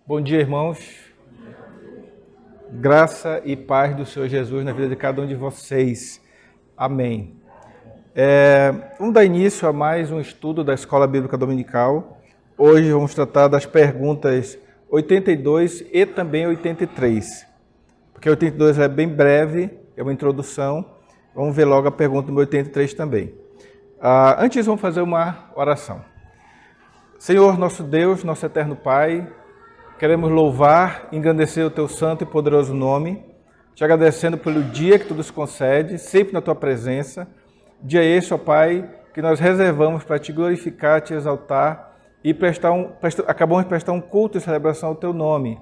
Bom dia, irmãos. Graça e paz do Senhor Jesus na vida de cada um de vocês. Amém. Vamos dar início a mais um estudo da Escola Bíblica Dominical. Hoje vamos tratar das perguntas 82 e também 83. Porque 82 é bem breve, é uma introdução. Vamos ver logo a pergunta número 83 também. Antes vamos fazer uma oração. Senhor, nosso Deus, nosso eterno Pai, queremos louvar e engrandecer o Teu santo e poderoso nome, te agradecendo pelo dia que Tu nos concede, sempre na Tua presença. Dia este, ó Pai, que nós reservamos para Te glorificar, Te exaltar e acabamos de prestar um culto e celebração ao Teu nome.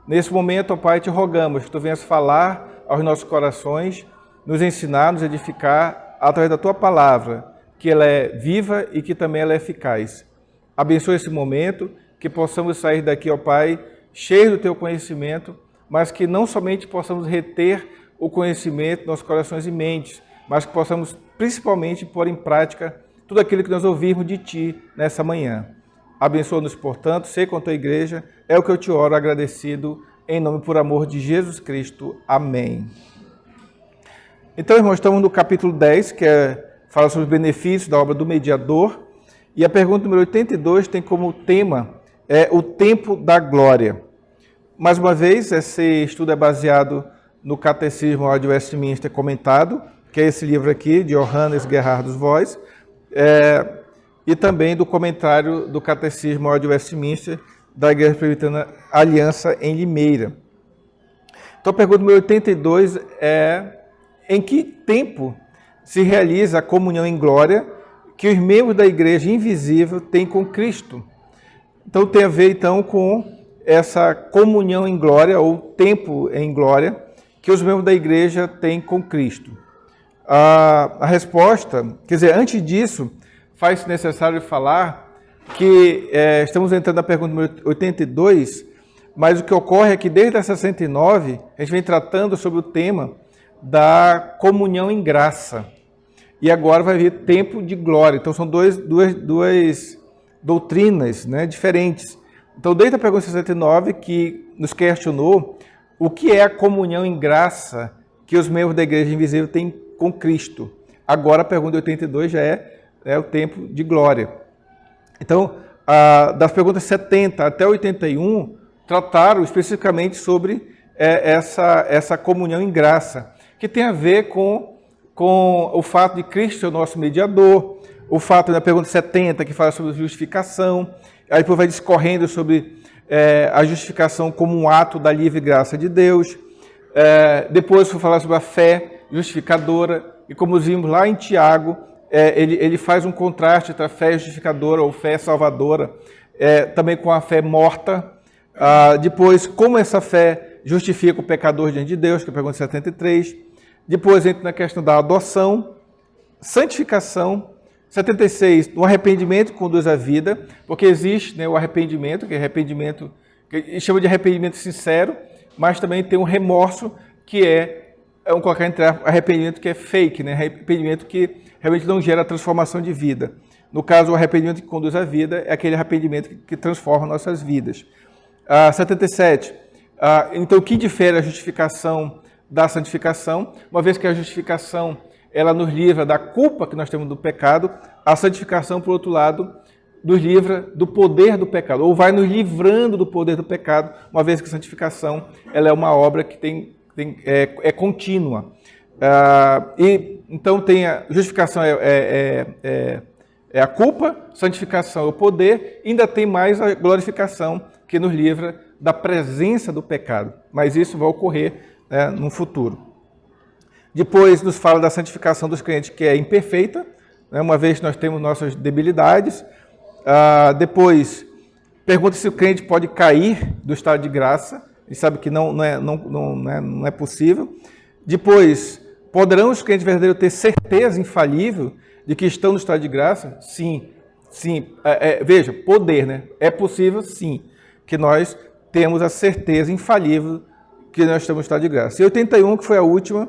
Nesse momento, ó Pai, Te rogamos que Tu venhas falar aos nossos corações, nos ensinar, nos edificar através da Tua palavra, que ela é viva e que também ela é eficaz. Abençoa esse momento, que possamos sair daqui, ó Pai, cheios do Teu conhecimento, mas que não somente possamos reter o conhecimento em nossos corações e mentes, mas que possamos principalmente pôr em prática tudo aquilo que nós ouvimos de Ti nessa manhã. Abençoa-nos, portanto, sei com a Tua igreja, é o que eu Te oro agradecido, em nome por amor de Jesus Cristo. Amém. Então, irmãos, estamos no capítulo 10, que fala sobre os benefícios da obra do mediador, e a pergunta número 82 tem como tema o tempo da glória. Mais uma vez, esse estudo é baseado no Catecismo de Westminster comentado, que é esse livro aqui, de Johannes Gerhardus Voss, e também do comentário do Catecismo de Westminster, da Igreja Presbiteriana Aliança em Limeira. Então, a pergunta número 82 é: em que tempo se realiza a comunhão em glória que os membros da Igreja invisível têm com Cristo? Então, tem a ver com essa comunhão em glória, ou tempo em glória, que os membros da Igreja têm com Cristo. A resposta, quer dizer, antes disso, faz-se necessário falar que estamos entrando na pergunta número 82, mas o que ocorre é que desde a 69, a gente vem tratando sobre o tema da comunhão em graça. E agora vai vir tempo de glória. Então, são duas doutrinas, né, diferentes. Então, desde a pergunta 69, que nos questionou o que é a comunhão em graça que os membros da Igreja Invisível têm com Cristo. Agora, a pergunta 82 já é o tempo de glória. Então, das perguntas 70 até 81, trataram especificamente sobre essa comunhão em graça, que tem a ver com o fato de Cristo ser o nosso mediador, o fato da pergunta 70, que fala sobre justificação, aí depois vai discorrendo sobre a justificação como um ato da livre graça de Deus, depois foi falar sobre a fé justificadora, e como vimos lá em Tiago, ele faz um contraste entre a fé justificadora ou fé salvadora, também com a fé morta, depois como essa fé justifica o pecador diante de Deus, que é a pergunta 73, depois entra na questão da adoção, santificação, 76, o arrependimento conduz à vida, porque existe, né, o arrependimento, que é arrependimento, que chama de arrependimento sincero, mas também tem um remorso, que vamos colocar entre arrependimento que é fake, né, arrependimento que realmente não gera transformação de vida. No caso, o arrependimento que conduz à vida é aquele arrependimento que transforma nossas vidas. 77, então o que difere a justificação da santificação? Uma vez que a justificação ela nos livra da culpa que nós temos do pecado, a santificação, por outro lado, nos livra do poder do pecado, ou vai nos livrando do poder do pecado, uma vez que a santificação ela é uma obra que é contínua. Então tem a justificação é a culpa, santificação é o poder, ainda tem mais a glorificação, que nos livra da presença do pecado, mas isso vai ocorrer no futuro. Depois nos fala da santificação dos crentes, que é imperfeita, né, uma vez que nós temos nossas debilidades. Depois pergunta se o crente pode cair do estado de graça, e sabe que não é possível. Depois, poderão os crentes verdadeiros ter certeza infalível de que estão no estado de graça? Sim. Veja, poder, né? É possível, sim, que nós temos a certeza infalível que nós estamos no estado de graça. E 81, que foi a última,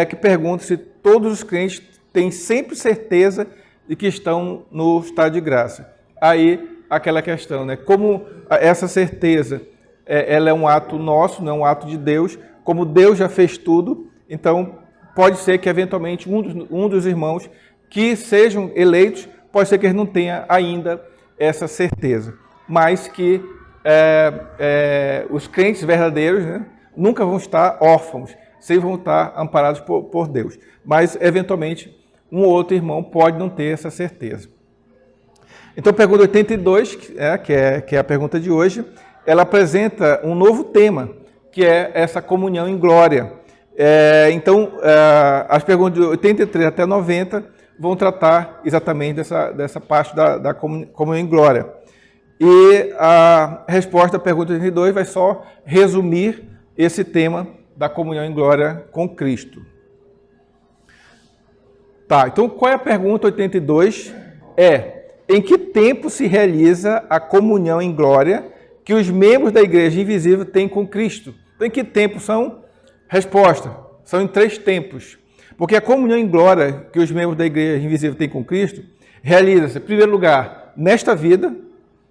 que pergunta se todos os crentes têm sempre certeza de que estão no estado de graça. Aí aquela questão, né? Como essa certeza, ela é um ato nosso, não é um ato de Deus, como Deus já fez tudo, então pode ser que eventualmente um dos irmãos que sejam eleitos, pode ser que ele não tenha ainda essa certeza, mas que os crentes verdadeiros, né, nunca vão estar órfãos, sempre vão estar amparados por Deus, mas eventualmente um ou outro irmão pode não ter essa certeza. Então, pergunta 82, que é a pergunta de hoje, ela apresenta um novo tema, que é essa comunhão em glória. Então, as perguntas de 83 até 90 vão tratar exatamente dessa parte da comunhão em glória. E a resposta à pergunta 82 vai só resumir esse tema da comunhão em glória com Cristo. Tá, então qual é a pergunta 82? Em que tempo se realiza a comunhão em glória que os membros da igreja invisível têm com Cristo? Então, em que tempo são? Resposta, são em 3 tempos. Porque a comunhão em glória que os membros da igreja invisível têm com Cristo realiza-se, em primeiro lugar, nesta vida.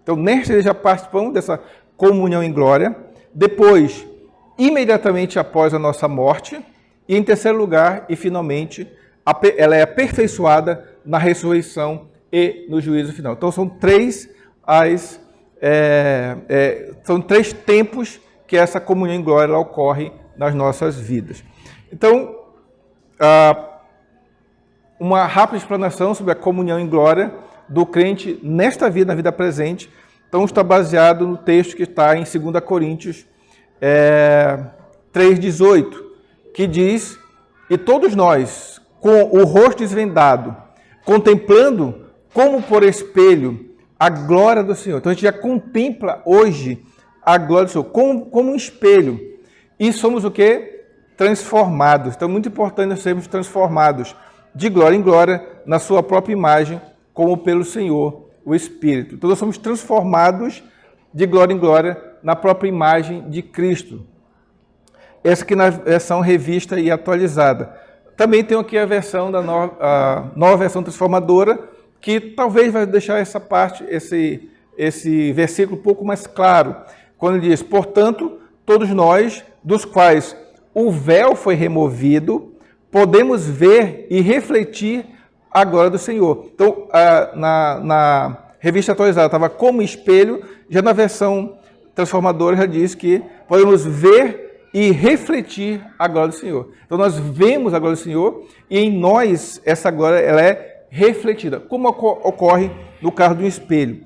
Então, nesta vida já participamos dessa comunhão em glória. Depois, imediatamente após a nossa morte. E em terceiro lugar, e finalmente, ela é aperfeiçoada na ressurreição e no juízo final. Então, são 3 tempos que essa comunhão em glória ela ocorre nas nossas vidas. Então, uma rápida explanação sobre a comunhão em glória do crente nesta vida, na vida presente. Então, está baseado no texto que está em 2 Coríntios 3,18, que diz: e todos nós, com o rosto desvendado, contemplando como por espelho a glória do Senhor. Então, a gente já contempla hoje a glória do Senhor como um espelho. E somos o quê? Transformados. Então, é muito importante nós sermos transformados de glória em glória na sua própria imagem, como pelo Senhor, o Espírito. Então, nós somos transformados de glória em glória na própria imagem de Cristo. Essa aqui na versão revista e atualizada. Também tem aqui a versão da nova versão transformadora, que talvez vai deixar essa parte, esse versículo um pouco mais claro, quando ele diz: portanto, todos nós, dos quais o véu foi removido, podemos ver e refletir a glória do Senhor. Então, na revista atualizada estava como espelho, já na versão transformadora já diz que podemos ver e refletir a glória do Senhor. Então, nós vemos a glória do Senhor e em nós essa glória ela é refletida, como ocorre no caso do espelho.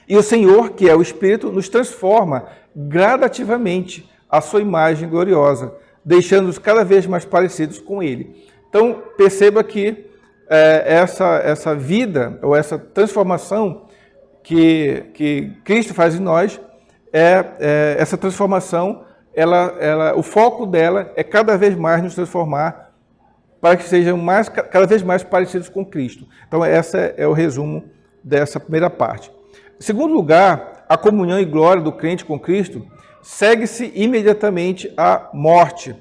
E o Senhor, que é o Espírito, nos transforma gradativamente à sua imagem gloriosa, deixando-nos cada vez mais parecidos com Ele. Então, perceba que essa vida, ou essa transformação que Cristo faz em nós, essa transformação, o foco dela é cada vez mais nos transformar para que sejam cada vez mais parecidos com Cristo. Então, esse é o resumo dessa primeira parte. Em segundo lugar, a comunhão e glória do crente com Cristo segue-se imediatamente à morte.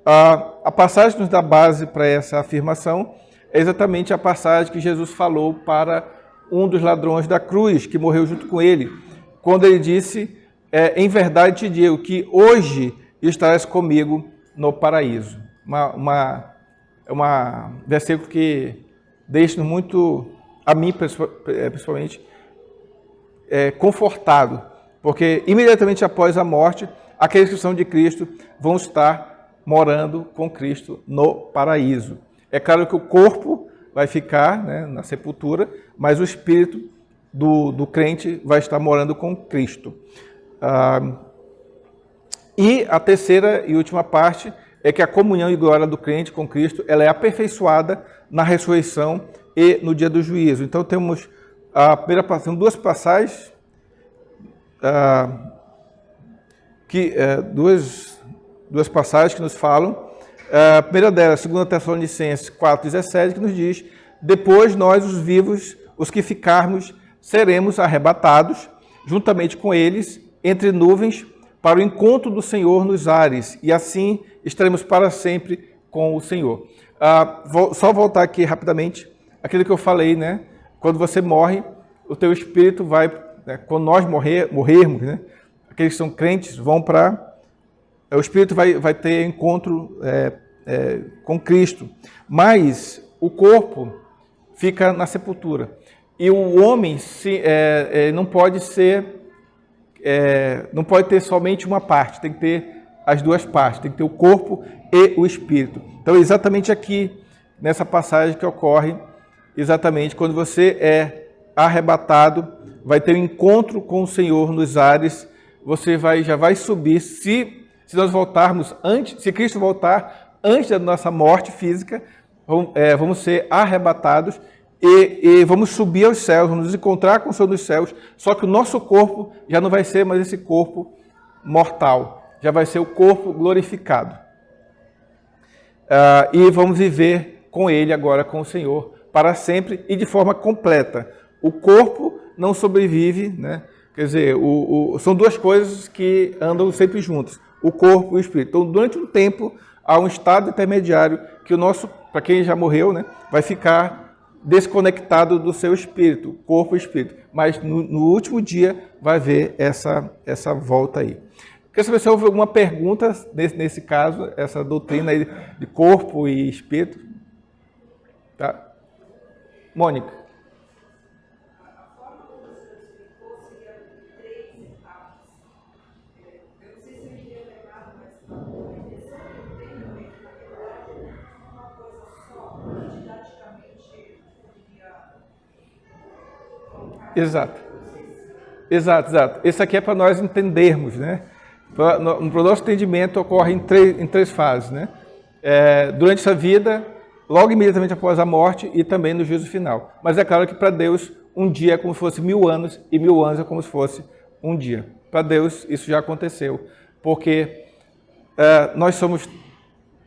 A passagem que nos dá base para essa afirmação é exatamente a passagem que Jesus falou para um dos ladrões da cruz, que morreu junto com ele, quando ele disse: em verdade te digo que hoje estarás comigo no paraíso. É um versículo que deixa muito, a mim principalmente, confortado, porque imediatamente após a morte, aqueles que são de Cristo vão estar morando com Cristo no paraíso. É claro que o corpo vai ficar, né, na sepultura, mas o espírito do crente vai estar morando com Cristo. E a terceira e última parte é que a comunhão e glória do crente com Cristo ela é aperfeiçoada na ressurreição e no dia do juízo. Então temos a primeira passagem, duas passagens, duas passagens que nos falam. A primeira delas, 2 Tessalonicenses 4,17, que nos diz: depois nós, os vivos, os que ficarmos, seremos arrebatados, juntamente com eles, entre nuvens, para o encontro do Senhor nos ares, e assim estaremos para sempre com o Senhor. Vou só voltar aqui rapidamente, aquilo que eu falei, né? Quando você morre, o teu espírito vai, né, quando nós morrermos, né, aqueles que são crentes vão para... O espírito vai ter encontro com Cristo, mas o corpo fica na sepultura. E o homem não pode ter somente uma parte, tem que ter as duas partes, tem que ter o corpo e o espírito. Então, exatamente aqui, nessa passagem que ocorre, exatamente quando você é arrebatado, vai ter um encontro com o Senhor nos ares, você já vai subir, se nós voltarmos antes, se Cristo voltar antes da nossa morte física, vamos ser arrebatados e vamos subir aos céus, vamos nos encontrar com o Senhor nos céus, só que o nosso corpo já não vai ser mais esse corpo mortal, já vai ser o corpo glorificado. E vamos viver com Ele agora, com o Senhor, para sempre e de forma completa. O corpo não sobrevive, né? Quer dizer, são duas coisas que andam sempre juntas, o corpo e o espírito. Então, durante um tempo, há um estado intermediário que para quem já morreu, né, vai ficar desconectado do seu espírito, corpo e espírito. Mas no último dia vai haver essa volta aí. Quer saber se houve alguma pergunta nesse caso, essa doutrina aí de corpo e espírito? Tá? Mônica. Exato. Esse aqui é para nós entendermos, né? Para o nosso entendimento ocorre em três fases, né? Durante essa vida, logo imediatamente após a morte e também no juízo final. Mas é claro que para Deus um dia é como se fosse 1000 anos e 1000 anos é como se fosse um dia. Para Deus isso já aconteceu, porque nós somos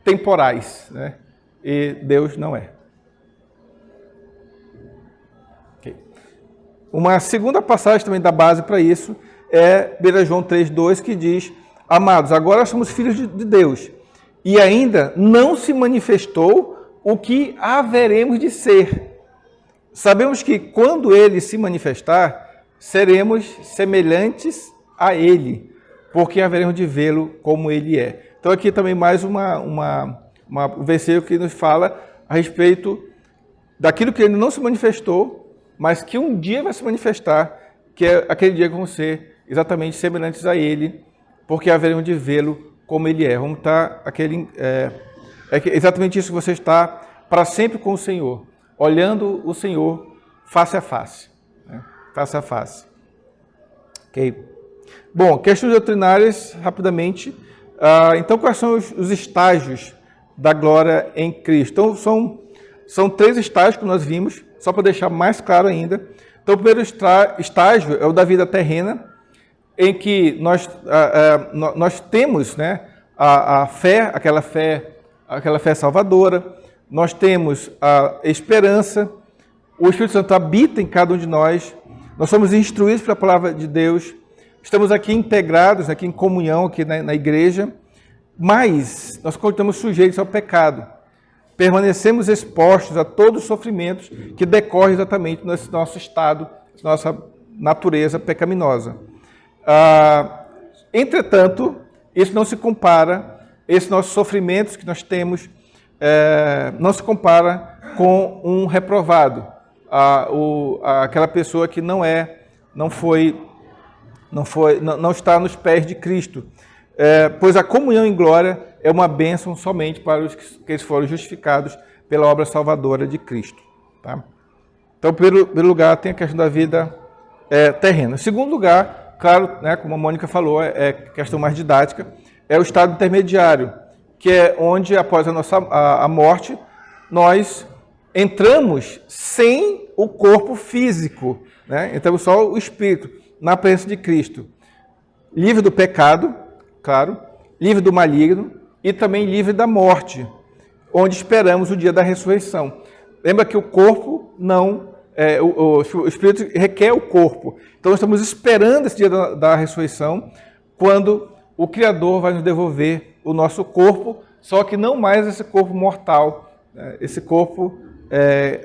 temporais, né? E Deus não é. Uma segunda passagem também da base para isso é 1 João 3,2, que diz: amados, agora somos filhos de Deus, e ainda não se manifestou o que haveremos de ser. Sabemos que quando Ele se manifestar, seremos semelhantes a Ele, porque haveremos de vê-lo como Ele é. Então aqui também mais um versículo que nos fala a respeito daquilo que Ele não se manifestou, mas que um dia vai se manifestar, que é aquele dia que vão ser exatamente semelhantes a Ele, porque haveremos de vê-lo como Ele é. Vamos estar exatamente isso que você está para sempre com o Senhor, olhando o Senhor face a face. Né? Face a face. Ok? Bom, questões doutrinárias, rapidamente. Então, quais são os estágios da glória em Cristo? Então, são 3 estágios que nós vimos, só para deixar mais claro ainda. Então, o primeiro estágio é o da vida terrena, em que nós temos, né, a fé, aquela fé salvadora, nós temos a esperança, o Espírito Santo habita em cada um de nós somos instruídos pela palavra de Deus, estamos aqui integrados, aqui em comunhão, aqui na igreja, mas nós continuamos sujeitos ao pecado. Permanecemos expostos a todos os sofrimentos que decorrem exatamente desse nosso estado, nossa natureza pecaminosa. Entretanto, isso não se compara, esses nossos sofrimentos que nós temos, não se compara com um reprovado, aquela pessoa que não está nos pés de Cristo. Pois a comunhão em glória é uma bênção somente para os que eles foram justificados pela obra salvadora de Cristo. Tá? Então, em primeiro lugar, tem a questão da vida terrena. Em segundo lugar, claro, né, como a Mônica falou, é questão mais didática, é o estado intermediário, que é onde, após a morte, nós entramos sem o corpo físico, né? Entramos só o espírito, na presença de Cristo. Livre do pecado, claro, livre do maligno e também livre da morte, onde esperamos o dia da ressurreição. Lembra que o corpo o Espírito requer o corpo. Então, nós estamos esperando esse dia da ressurreição, quando o Criador vai nos devolver o nosso corpo, só que não mais esse corpo mortal, esse corpo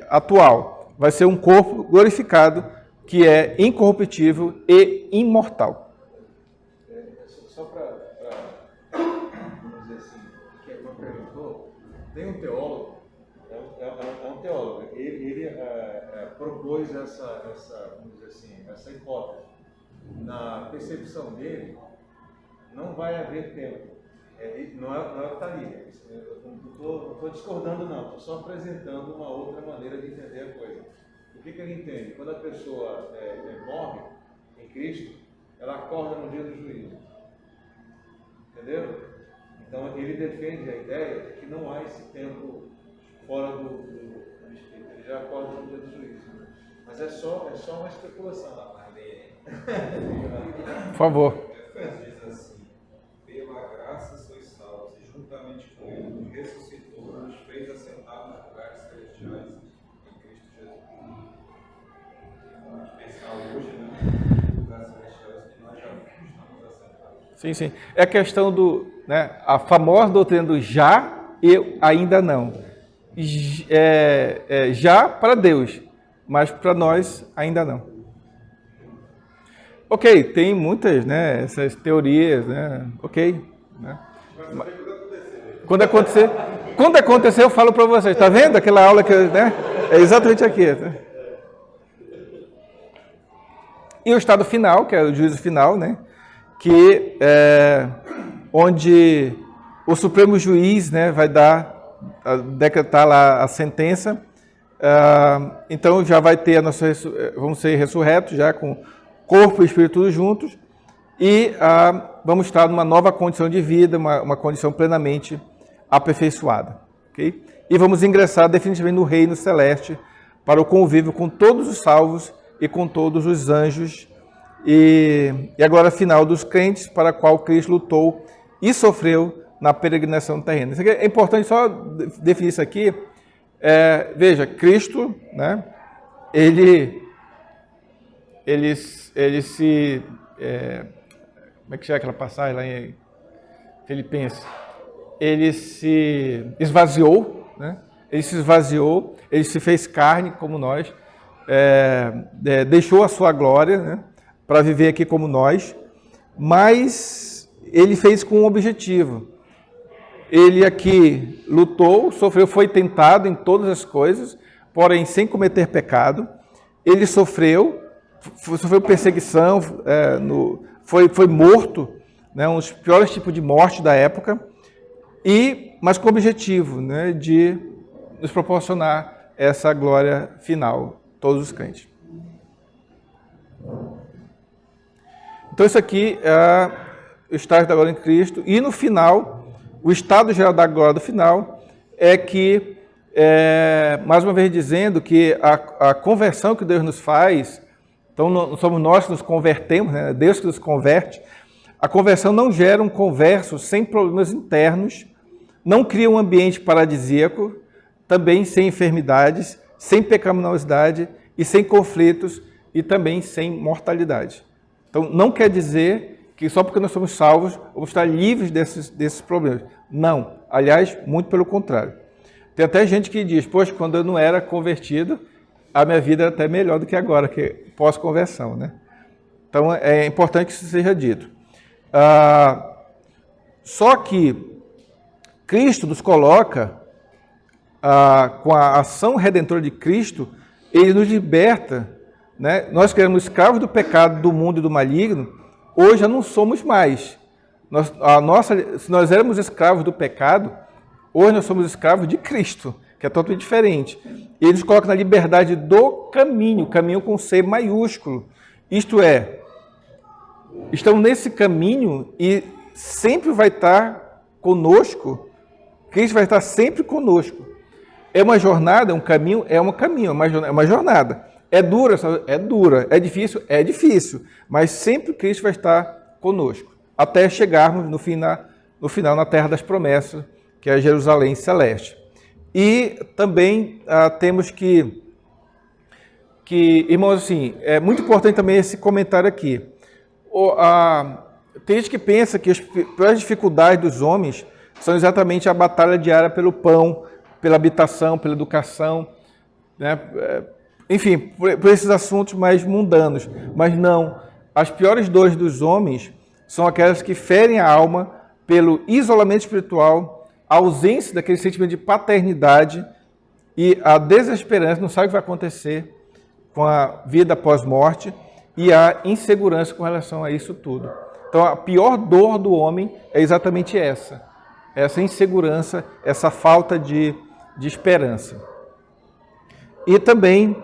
atual. Vai ser um corpo glorificado, que é incorruptível e imortal. Só para, vamos dizer assim, que a perguntou, tem um teólogo, é um teólogo, ele propôs vamos dizer assim, essa hipótese. Na percepção dele, não vai haver tempo. Não é o que está ali. Eu não estou discordando, não. Estou só apresentando uma outra maneira de entender a coisa. O que ele entende? Quando a pessoa morre em Cristo, ela acorda no dia do juízo. Entendeu? Então, ele defende a ideia de que não há esse tempo fora do espírito. Ele já acorda no dia do juízo. Mas é só uma especulação. Por favor. Diz assim: pela graça sois salvos, e juntamente com ele nos ressuscitou, nos fez assentar nos lugares celestiais em Cristo Jesus. Então, a gente pensar hoje, nos lugares celestiais que nós já estamos assentados. Sim. É a questão a famosa doutrina do já e ainda não. Já para Deus, mas para nós ainda não. Ok, tem muitas, essas teorias, ok. Quando acontecer, eu falo para vocês. Está vendo aquela aula que é exatamente aqui. E o estado final, que é o juízo final, que é onde o Supremo Juiz vai decretar lá a sentença. Então já vai ter vamos ser ressurretos já com corpo e espírito juntos, e vamos estar numa nova condição de vida, uma condição plenamente aperfeiçoada. Okay? E vamos ingressar definitivamente no reino celeste para o convívio com todos os salvos e com todos os anjos, e a glória final dos crentes para a qual Cristo lutou e sofreu na peregrinação terrena. Isso aqui é importante só definir isso aqui. Veja, Cristo, ele se... como é que chama aquela passagem lá em Filipenses? Ele se esvaziou, ele se fez carne como nós, deixou a sua glória, para viver aqui como nós, mas ele fez com um objetivo. Ele aqui lutou, sofreu, foi tentado em todas as coisas, porém sem cometer pecado. Ele sofreu perseguição, foi morto, um dos piores tipos de morte da época, mas com o objetivo de nos proporcionar essa glória final, todos os crentes. Então isso aqui é o estágio da glória em Cristo, e no final, o estado geral da glória do final é que, mais uma vez dizendo que a conversão que Deus nos faz, então não somos nós que nos convertemos, Deus que nos converte. A conversão não gera um converso sem problemas internos, não cria um ambiente paradisíaco, também sem enfermidades, sem pecaminosidade e sem conflitos e também sem mortalidade. Então não quer dizer que só porque nós somos salvos vamos estar livres desses problemas. Não, aliás, muito pelo contrário. Tem até gente que diz, poxa, quando eu não era convertido, a minha vida era até melhor do que agora, que pós-conversão, Então, é importante que isso seja dito. Só que Cristo nos coloca, com a ação redentora de Cristo, ele nos liberta, Nós que éramos escravos do pecado, do mundo e do maligno, hoje já não somos mais. Se nós éramos escravos do pecado, hoje nós somos escravos de Cristo, que é totalmente diferente. Ele nos coloca na liberdade do caminho com C maiúsculo. Isto é, estamos nesse caminho e sempre vai estar conosco, Cristo vai estar sempre conosco. É uma jornada, um caminho, é uma jornada. É dura, é difícil, mas sempre Cristo vai estar conosco, até chegarmos no final na terra das promessas, que é a Jerusalém celeste. E também temos que, irmãos, assim, é muito importante também esse comentário aqui. Tem gente que pensa que as piores dificuldades dos homens são exatamente a batalha diária pelo pão, pela habitação, pela educação, enfim, por esses assuntos mais mundanos. Mas não, as piores dores dos homens são aquelas que ferem a alma pelo isolamento espiritual, a ausência daquele sentimento de paternidade e a desesperança, não sabe o que vai acontecer com a vida após morte e a insegurança com relação a isso tudo. Então, a pior dor do homem é exatamente essa insegurança, essa falta de esperança. E também,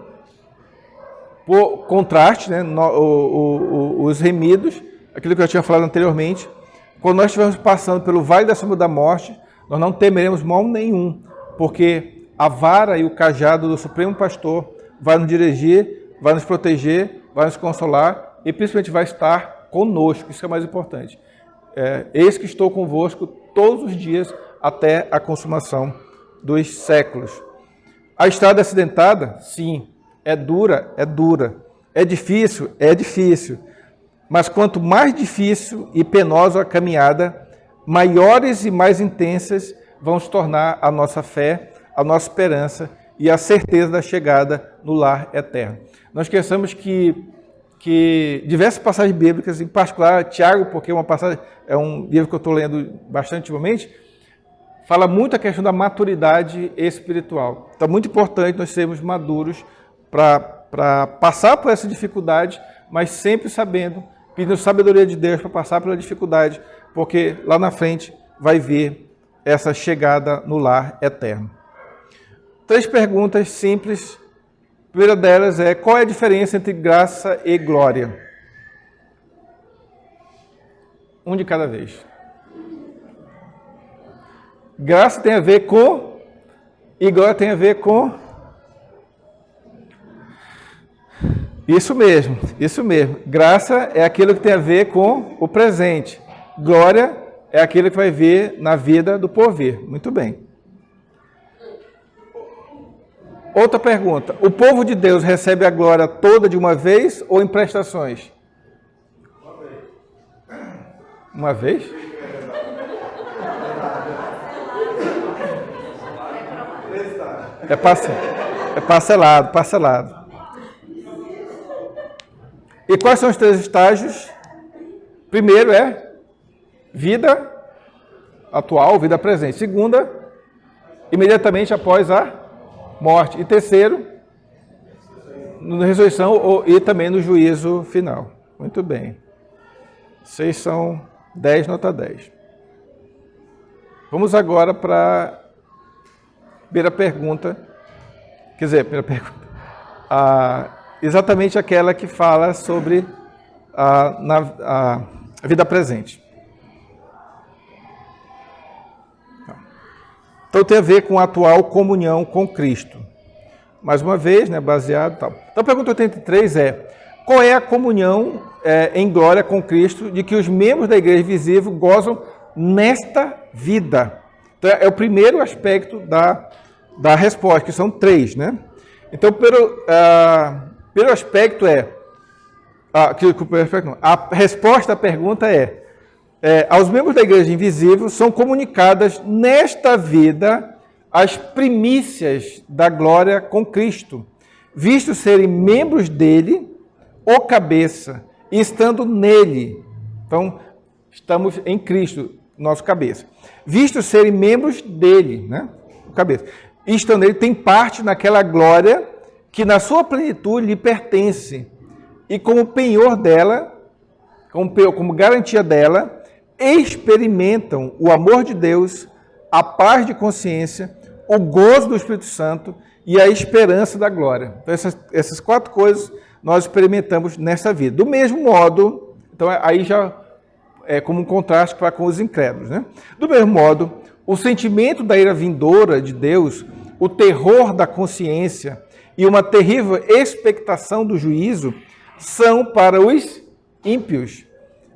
por contraste, né, os remidos, aquilo que eu tinha falado anteriormente, quando nós estivermos passando pelo vale da sombra da morte, nós não temeremos mal nenhum, porque a vara e o cajado do Supremo Pastor vai nos dirigir, vai nos proteger, vai nos consolar e principalmente vai estar conosco, isso é o mais importante. Eis que estou convosco todos os dias até a consumação dos séculos. A estrada acidentada, sim, é dura, é dura. É difícil, mas quanto mais difícil e penosa a caminhada, maiores e mais intensas vão se tornar a nossa fé, a nossa esperança e a certeza da chegada no lar eterno. Não esqueçamos que diversas passagens bíblicas, em particular Tiago, porque é um livro que eu estou lendo bastante ultimamente, fala muito a questão da maturidade espiritual. Então é muito importante nós sermos maduros para passar por essa dificuldade, mas sempre sabendo, pedindo sabedoria de Deus para passar pela dificuldade, porque lá na frente vai vir essa chegada no lar eterno. 3 perguntas simples. A primeira delas é: qual é a diferença entre graça e glória? Um de cada vez. Graça tem a ver com e glória tem a ver com. Isso mesmo. Graça é aquilo que tem a ver com o presente. Glória é aquilo que vai vir na vida do porvir. Muito bem. Outra pergunta. O povo de Deus recebe a glória toda de uma vez ou em prestações? Uma vez? É parcelado. E quais são os 3 estágios? Primeiro é vida atual, vida presente. Segunda, imediatamente após a morte. E terceiro, na ressurreição e também no juízo final. Muito bem. Vocês são 10, nota 10. Vamos agora para a primeira pergunta. Exatamente aquela que fala sobre a vida presente. Então tem a ver com a atual comunhão com Cristo. Mais uma vez, né, baseado tal. Então a pergunta 83 é: qual é a comunhão em glória com Cristo de que os membros da igreja visível gozam nesta vida? Então é o primeiro aspecto da resposta, que são 3, né? Então, primeiro aspecto a resposta à pergunta aos membros da igreja invisível são comunicadas nesta vida as primícias da glória com Cristo, visto serem membros dele, o cabeça, e estando nele. Então, estamos em Cristo, nosso cabeça. Visto serem membros dele, né? O cabeça. E estando nele, tem parte naquela glória que na sua plenitude lhe pertence. E como penhor dela, como garantia dela, experimentam o amor de Deus, a paz de consciência, o gozo do Espírito Santo e a esperança da glória. Então, essas 4 coisas nós experimentamos nessa vida. Do mesmo modo, então aí já é como um contraste com os incrédulos, né? Do mesmo modo, o sentimento da ira vindoura de Deus, o terror da consciência e uma terrível expectação do juízo são para os ímpios,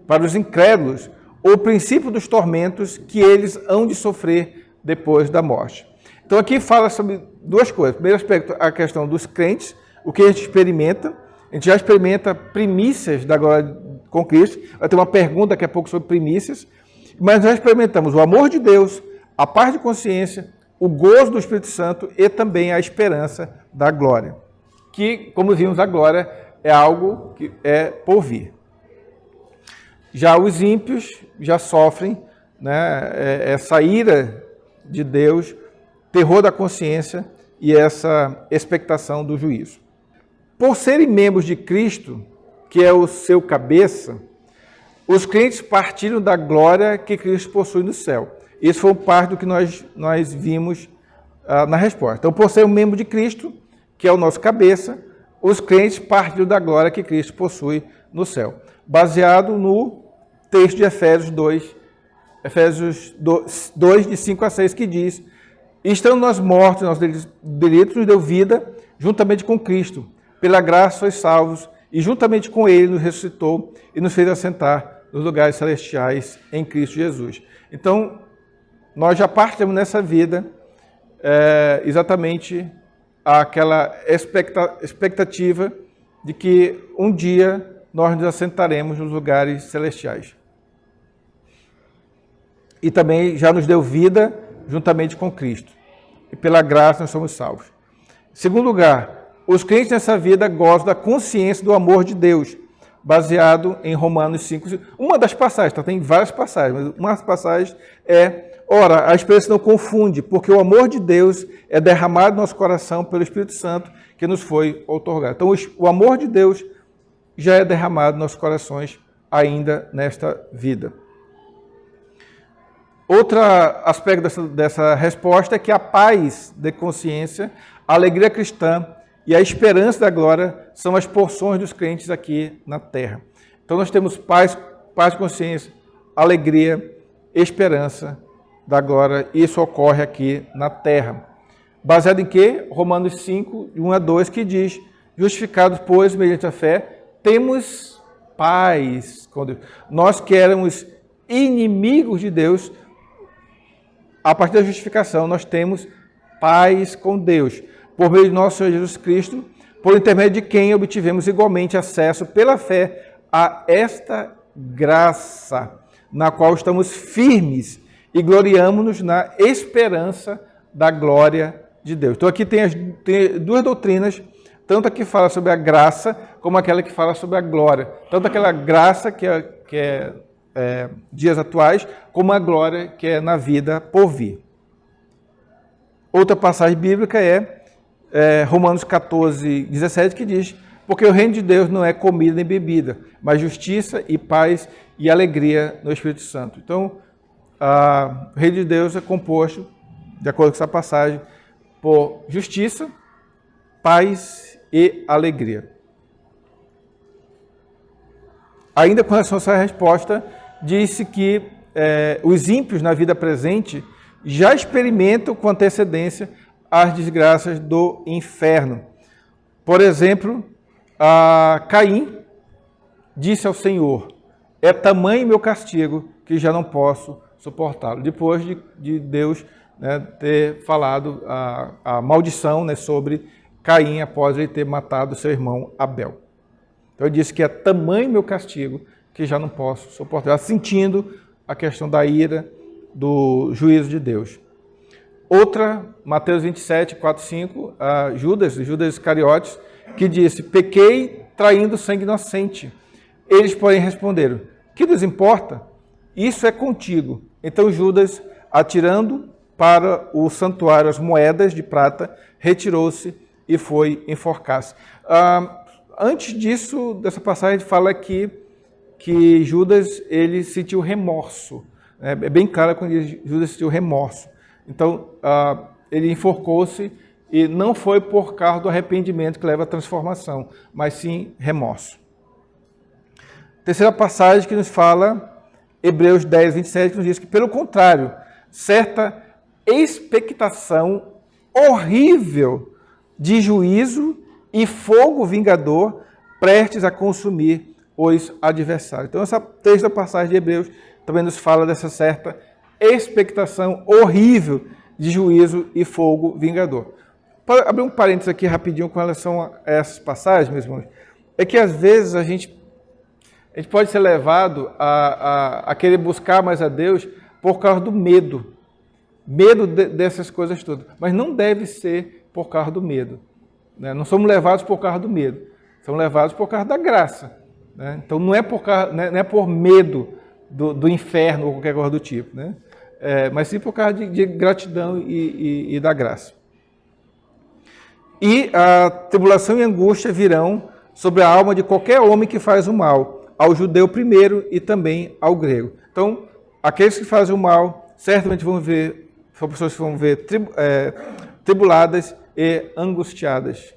para os incrédulos, o princípio dos tormentos que eles hão de sofrer depois da morte. Então aqui fala sobre 2 coisas. Primeiro aspecto, a questão dos crentes, o que a gente experimenta. A gente já experimenta primícias da glória com Cristo. Vai ter uma pergunta daqui a pouco sobre primícias. Mas nós experimentamos o amor de Deus, a paz de consciência, o gozo do Espírito Santo e também a esperança da glória, que, como vimos agora, é algo que é por vir. Já os ímpios já sofrem, né, essa ira de Deus, terror da consciência e essa expectação do juízo. Por serem membros de Cristo, que é o seu cabeça, os crentes partilham da glória que Cristo possui no céu. Isso foi parte do que nós vimos na resposta. Então, por ser um membro de Cristo, que é o nosso cabeça, os crentes partilham da glória que Cristo possui no céu. Baseado no texto de Efésios 2, de 5 a 6, que diz: estando nós mortos, nossos delitos nos deu vida, juntamente com Cristo. Pela graça sois salvos, e juntamente com Ele nos ressuscitou e nos fez assentar nos lugares celestiais em Cristo Jesus. Então, nós já partimos nessa vida exatamente aquela expectativa de que um dia nós nos assentaremos nos lugares celestiais. E também já nos deu vida juntamente com Cristo. E pela graça nós somos salvos. Em segundo lugar, os crentes nessa vida gozam da consciência do amor de Deus, baseado em Romanos 5. Uma das passagens, tá? Tem várias passagens, mas uma das passagens é: ora, a experiência não confunde, porque o amor de Deus é derramado no nosso coração pelo Espírito Santo que nos foi outorgado. Então, o amor de Deus já é derramado nos nossos corações ainda nesta vida. Outro aspecto dessa resposta é que a paz de consciência, a alegria cristã e a esperança da glória são as porções dos crentes aqui na terra. Então nós temos paz de consciência, alegria, esperança da glória, e isso ocorre aqui na terra. Baseado em quê? Romanos 5, 1 a 2, que diz: justificados, pois, mediante a fé, temos paz com Deus. Nós que éramos inimigos de Deus, a partir da justificação, nós temos paz com Deus, por meio de nosso Senhor Jesus Cristo, por intermédio de quem obtivemos igualmente acesso pela fé a esta graça, na qual estamos firmes e gloriamo-nos na esperança da glória de Deus. Então aqui tem duas doutrinas, tanto a que fala sobre a graça, como aquela que fala sobre a glória. Tanto aquela graça que é dias atuais, como a glória que é na vida por vir. Outra passagem bíblica é Romanos 14, 17, que diz: porque o reino de Deus não é comida nem bebida, mas justiça e paz e alegria no Espírito Santo. Então, o reino de Deus é composto, de acordo com essa passagem, por justiça, paz e alegria. Ainda com relação a essa resposta, disse que os ímpios na vida presente já experimentam com antecedência as desgraças do inferno. Por exemplo, Caim disse ao Senhor: é tamanho meu castigo que já não posso suportá-lo. Depois de Deus, né, ter falado a maldição, né, sobre Caim após ele ter matado seu irmão Abel. Então ele disse que é tamanho meu castigo que já não posso suportar, sentindo a questão da ira, do juízo de Deus. Outra, Mateus 27, 4, 5, Judas Iscariotes, que disse: pequei traindo sangue inocente. Eles, porém, responderam: que nos importa? Isso é contigo. Então Judas, atirando para o santuário as moedas de prata, retirou-se e foi enforcar-se. Antes disso, dessa passagem, fala que Judas ele sentiu remorso. É bem claro quando Judas sentiu remorso. Então, ele enforcou-se e não foi por causa do arrependimento que leva à transformação, mas sim remorso. Terceira passagem que nos fala, Hebreus 10, 27, que nos diz que, pelo contrário, certa expectação horrível de juízo e fogo vingador prestes a consumir os adversários. Então, essa terceira passagem de Hebreus também nos fala dessa certa expectação horrível de juízo e fogo vingador. Para abrir um parênteses aqui rapidinho com relação a essas passagens, meus irmãos, é que às vezes a gente pode ser levado a querer buscar mais a Deus por causa do medo dessas coisas todas, mas não deve ser por causa do medo. né? Não somos levados por causa do medo, somos levados por causa da graça, né? Então não é por medo do inferno ou qualquer coisa do tipo, né? Mas sim por causa de gratidão e da graça. E a tribulação e angústia virão sobre a alma de qualquer homem que faz o mal, ao judeu primeiro e também ao grego. Então, aqueles que fazem o mal, certamente vão ver, são pessoas que vão ver tribuladas e angustiadas,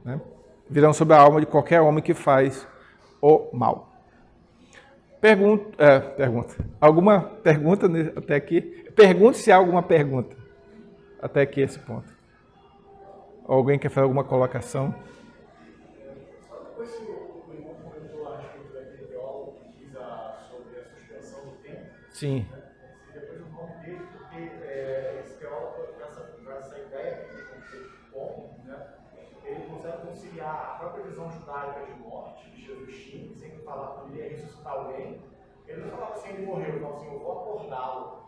né? Virão sobre a alma de qualquer homem que faz o mal. Pergunta. Alguma pergunta até aqui? Pergunte se há alguma pergunta até aqui esse ponto. Alguém quer fazer alguma colocação? Depois que o irmão comentou a respeito daquele teólogo que diz sobre a suspensão do tempo, Sim. né? E depois o nome dele, porque esse teólogo, com essa ideia que ele põe, né? Ele consegue conciliar a própria visão judaica de morte, que Jesus tinha, que sempre falava que ele ia ressuscitar alguém. Ele não falava assim, ele morreu, ele falava assim, eu vou acordá-lo.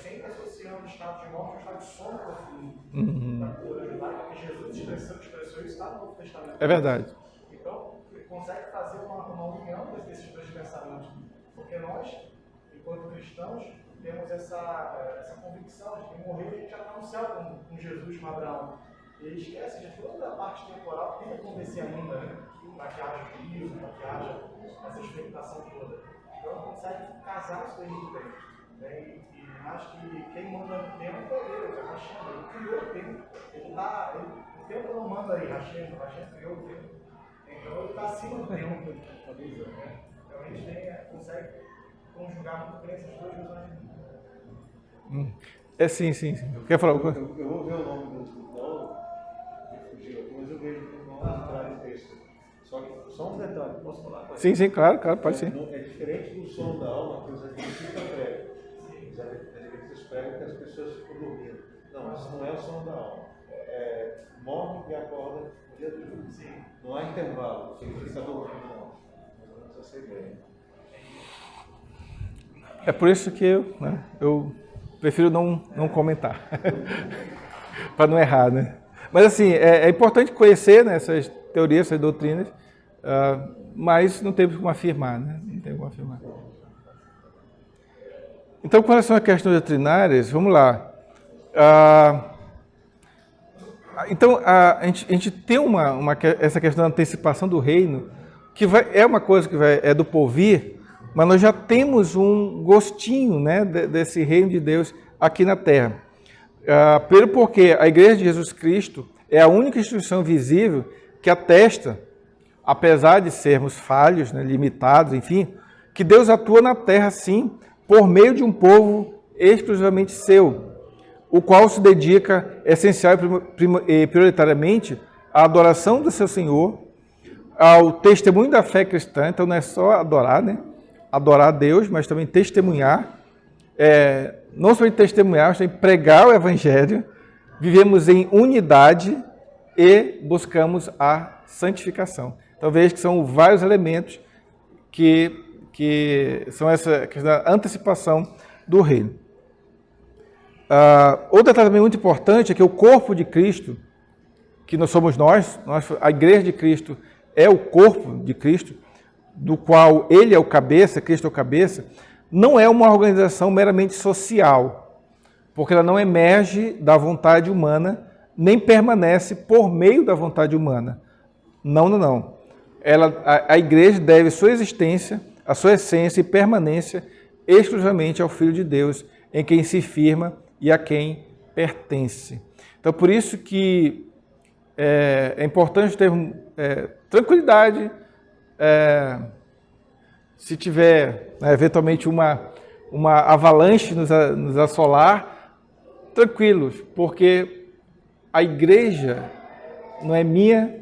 Sempre associando o estado de morte ao estado de sono profundo da cultura judaica, porque Jesus expressou isso lá no Novo Testamento. É verdade. Então, ele consegue fazer uma união desses dois pensamentos, porque nós, enquanto cristãos, temos essa convicção de que morreu e a gente já está no céu com Jesus, com Abraão. E ele esquece de toda a parte temporal que tem que acontecer ainda, né? Para que haja juízo, para que haja essa expectação toda. Então, ele consegue casar isso aí muito bem. Né? E acho que quem manda no tempo é Deus, é Hashem. Ele criou o tempo. O tempo não manda aí, Hashem criou o tempo. Então ele está acima do tempo. Né? Então a gente consegue conjugar muito bem essas duas visões. Sim. Quer falar alguma coisa? Eu vou ver o nome do teólogo, fugiu aqui, mas eu vejo que o nome traz texto. Só um detalhe, posso falar? Sim, claro, pode ser. É diferente do som da alma que os adventistas pregam. Os adventistas pregam que as pessoas ficam dormindo. Não, isso não é o som da alma. Morre e acorda no dia do juízo. Sim. Não há intervalo, você fica dormindo, não. Mas essa ideia. É por isso que eu prefiro não comentar, para não errar, né? Mas assim, é importante conhecer, né, essas teorias, essas doutrinas, mas não temos como afirmar, né? Não tem como afirmar. Então, com relação a questões doutrinárias, vamos lá. Então, a gente tem essa questão da antecipação do reino, que é uma coisa que é do porvir, mas nós já temos um gostinho, né, desse reino de Deus aqui na Terra. Primeiro porque a Igreja de Jesus Cristo é a única instituição visível que atesta, apesar de sermos falhos, né, limitados, enfim, que Deus atua na Terra, sim, por meio de um povo exclusivamente seu, o qual se dedica essencial e prioritariamente à adoração do seu Senhor, ao testemunho da fé cristã. Então não é só adorar, né? Adorar a Deus, mas também testemunhar. Não somente testemunhar, mas também pregar o Evangelho. Vivemos em unidade e buscamos a santificação. Então veja que são vários elementos que são essa questão da antecipação do reino. Outro detalhe também muito importante é que o corpo de Cristo, que nós somos nós, a Igreja de Cristo é o corpo de Cristo, do qual Ele é o cabeça, Cristo é o cabeça, não é uma organização meramente social, porque ela não emerge da vontade humana, nem permanece por meio da vontade humana. Não. A Igreja deve sua existência, a sua essência e permanência exclusivamente ao Filho de Deus, em quem se firma e a quem pertence. Então, por isso que é importante ter tranquilidade, se tiver eventualmente uma avalanche nos assolar, tranquilos, porque a igreja não é minha,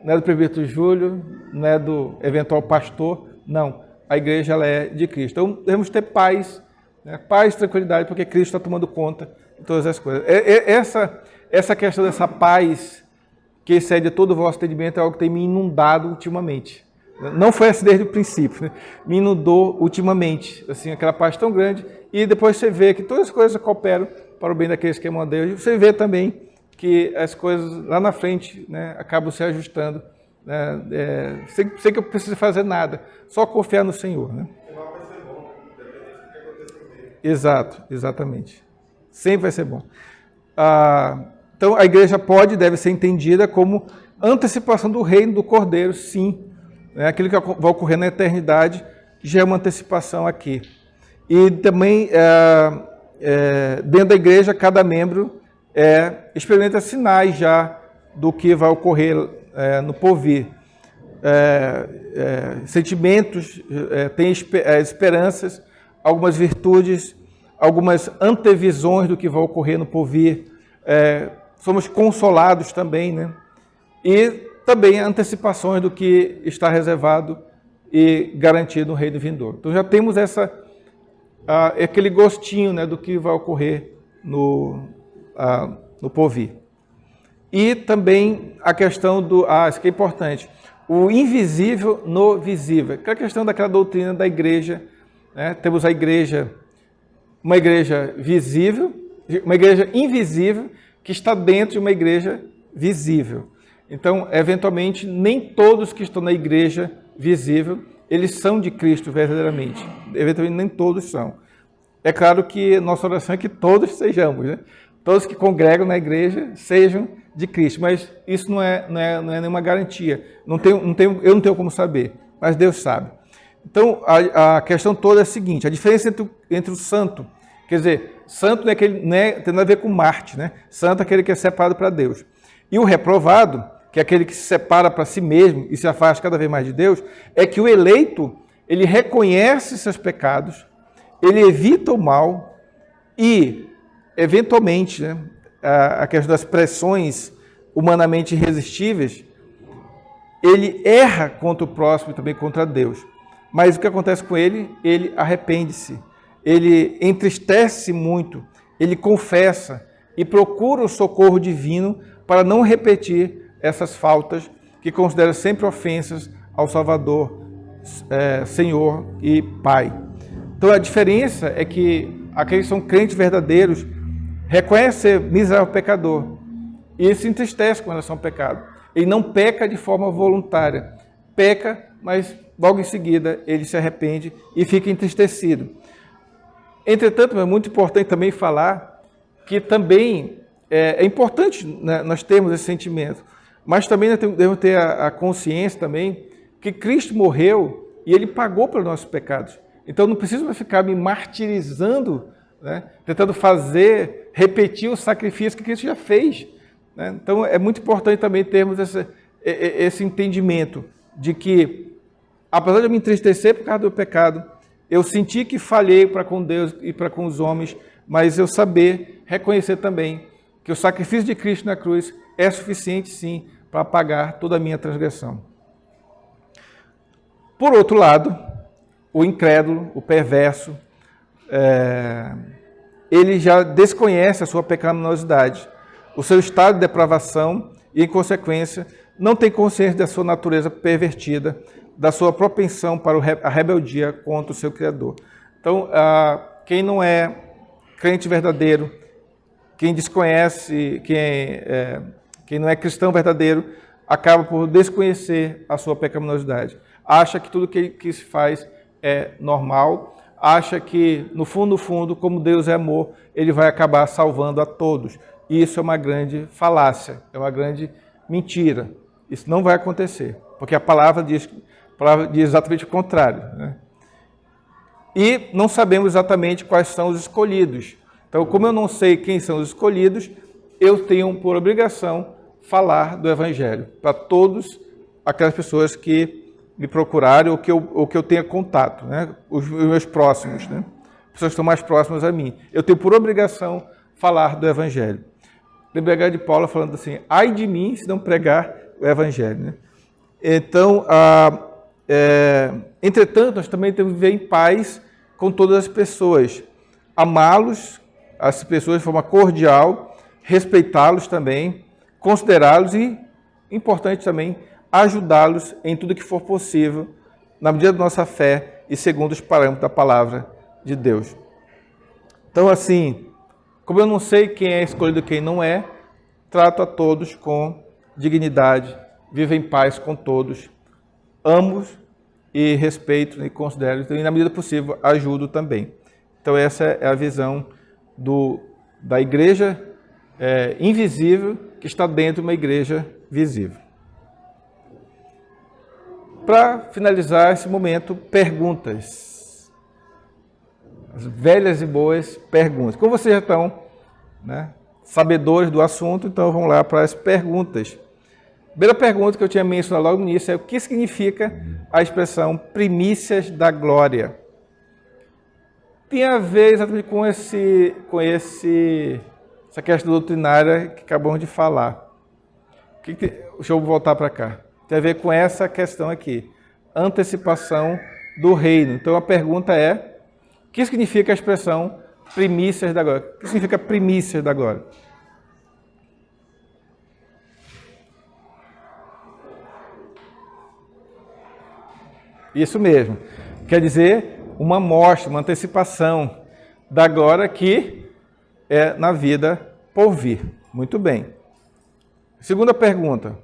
não é do presbítero Júlio, não é do eventual pastor, não. A igreja ela é de Cristo. Então, devemos ter paz, né? Paz e tranquilidade, porque Cristo está tomando conta de todas as coisas. Essa questão dessa paz que excede todo o vosso entendimento é algo que tem me inundado ultimamente. Não foi assim desde o princípio, né? Me inundou ultimamente, assim, aquela paz tão grande, e depois você vê que todas as coisas cooperam para o bem daqueles que amam a Deus, e você vê também que as coisas lá na frente, né, acabam se ajustando, né, sem que eu precise fazer nada, só confiar no Senhor. Né? Vai ser bom, independente do que aconteça comigo. Exato, exatamente. Sempre vai ser bom. Então, a igreja deve ser entendida como antecipação do reino do Cordeiro, sim. Né? Aquilo que vai ocorrer na eternidade já é uma antecipação aqui. E também, dentro da igreja, cada membro experimenta sinais já do que vai ocorrer no porvir. Sentimentos, tem esperanças, algumas virtudes, algumas antevisões do que vai ocorrer no porvir. Somos consolados também, né? E também antecipações do que está reservado e garantido no reino vindouro. Então já temos aquele gostinho, né, do que vai ocorrer no porvir. E também a questão isso que é importante, o invisível no visível, que é a questão daquela doutrina da igreja, né? Temos uma igreja visível, uma igreja invisível, que está dentro de uma igreja visível. Então, eventualmente, nem todos que estão na igreja visível, eles são de Cristo verdadeiramente. Eventualmente, nem todos são. É claro que nossa oração é que todos sejamos, né? Todos que congregam na igreja sejam de Cristo, mas isso não é nenhuma garantia. Eu não tenho como saber, mas Deus sabe. Então, a questão toda é a seguinte, a diferença entre o santo, quer dizer, santo não tem nada a ver com Marte, né? Santo é aquele que é separado para Deus. E o reprovado, que é aquele que se separa para si mesmo e se afasta cada vez mais de Deus, é que o eleito, ele reconhece seus pecados, ele evita o mal e, eventualmente, né, a questão das pressões humanamente irresistíveis, ele erra contra o próximo e também contra Deus. Mas o que acontece com ele? Ele arrepende-se, ele entristece muito, ele confessa e procura o socorro divino para não repetir essas faltas que considera sempre ofensas ao Salvador, Senhor e Pai. Então a diferença é que aqueles que são crentes verdadeiros reconhecem ser miserável pecador e se entristece com relação ao pecado. Ele não peca de forma voluntária, peca, mas logo em seguida ele se arrepende e fica entristecido. Entretanto, é muito importante também falar que também é importante, né, nós termos esse sentimento, mas também devemos ter a consciência também que Cristo morreu e Ele pagou pelos nossos pecados. Então não preciso ficar me martirizando, né, tentando repetir o sacrifício que Cristo já fez. Né? Então é muito importante também termos esse entendimento de que, apesar de eu me entristecer por causa do pecado, eu senti que falhei para com Deus e para com os homens, mas eu reconhecer também que o sacrifício de Cristo na cruz é suficiente, sim, para pagar toda a minha transgressão. Por outro lado, o incrédulo, o perverso, ele já desconhece a sua pecaminosidade, o seu estado de depravação e, em consequência, não tem consciência da sua natureza pervertida, da sua propensão para a rebeldia contra o seu Criador. Então, quem não é crente verdadeiro, quem desconhece, quem não é cristão verdadeiro, acaba por desconhecer a sua pecaminosidade. Acha que tudo que se faz é normal, acha que, no fundo, como Deus é amor, Ele vai acabar salvando a todos. E isso é uma grande falácia, é uma grande mentira. Isso não vai acontecer, porque a palavra diz exatamente o contrário. Né? E não sabemos exatamente quais são os escolhidos. Então, como eu não sei quem são os escolhidos, eu tenho por obrigação falar do Evangelho para todas aquelas pessoas que me procurarem ou que eu tenha contato, né? Os meus próximos, né? Pessoas que estão mais próximas a mim. Eu tenho por obrigação falar do Evangelho. Lembrei de Paulo falando assim, ai de mim se não pregar o Evangelho. Né? Então, entretanto, nós também temos que viver em paz com todas as pessoas, amá-los, as pessoas de forma cordial, respeitá-los também, considerá-los e, importante também, ajudá-los em tudo que for possível, na medida da nossa fé e segundo os parâmetros da palavra de Deus. Então, assim, como eu não sei quem é escolhido e quem não é, trato a todos com dignidade, vivo em paz com todos, amo e respeito e considero, e na medida possível ajudo também. Então essa é a visão da igreja invisível que está dentro de uma igreja visível. Para finalizar esse momento, perguntas. As velhas e boas perguntas. Como vocês já estão, né, sabedores do assunto, então vamos lá para as perguntas. A primeira pergunta que eu tinha mencionado logo no início é o que significa a expressão primícias da glória? Tem a ver exatamente com essa questão doutrinária que acabamos de falar. Deixa eu voltar para cá. Tem a ver com essa questão aqui, antecipação do reino. Então a pergunta é, o que significa a expressão primícias da glória? O que significa primícias da glória? Isso mesmo. Quer dizer, uma amostra, uma antecipação da glória que é na vida por vir. Muito bem. Segunda pergunta.